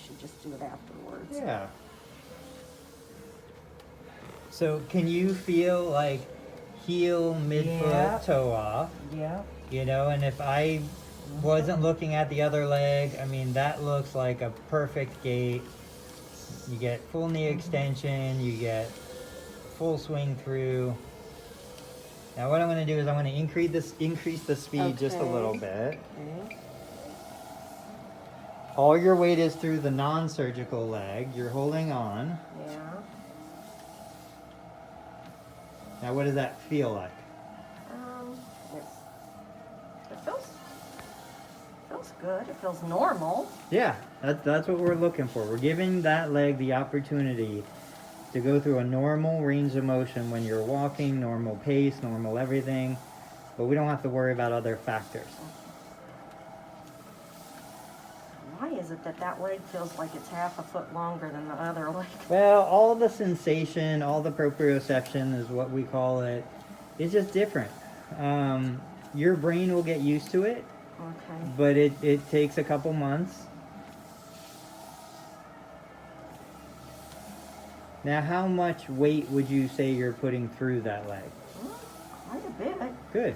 should just do it afterwards. Yeah. So can you feel like heel, midfoot, Yeah. toe off? Yeah. You know, and if I wasn't looking at the other leg, I mean, that looks like a perfect gait. You get full knee extension, you get full swing through. Now what I'm going to do is I'm going to increase the speed just a little bit. Okay. All your weight is through the non-surgical leg. You're holding on. Yeah. Now what does that feel like? It feels good. It feels normal. Yeah, that's what we're looking for. We're giving that leg the opportunity to go through a normal range of motion when you're walking, normal pace, normal everything, but we don't have to worry about other factors. Why is it that leg feels like it's half a foot longer than the other leg? Well, all the sensation, all the proprioception is what we call it. It's just different. Your brain will get used to it, Okay. but it takes a couple months. Now, how much weight would you say you're putting through that leg? Quite a bit. Good.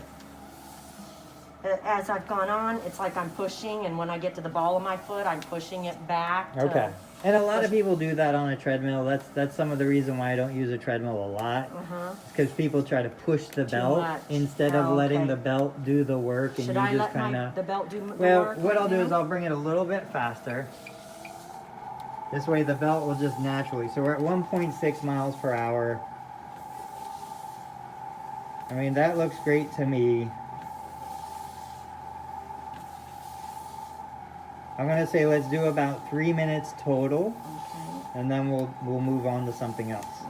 As I've gone on, it's like I'm pushing, and when I get to the ball of my foot, I'm pushing it back. Okay. And a lot of people do that on a treadmill. That's some of the reason why I don't use a treadmill a lot. Because people try to push the belt much. instead of letting the belt do the work, and Should you I just let kind of. the belt do the Well, work? what right I'll do now? is I'll bring it a little bit faster. This way the belt will just naturally. So we're at 1.6 miles per hour. I mean, that looks great to me. I'm gonna say let's do about 3 minutes total, Okay. and then we'll move on to something else.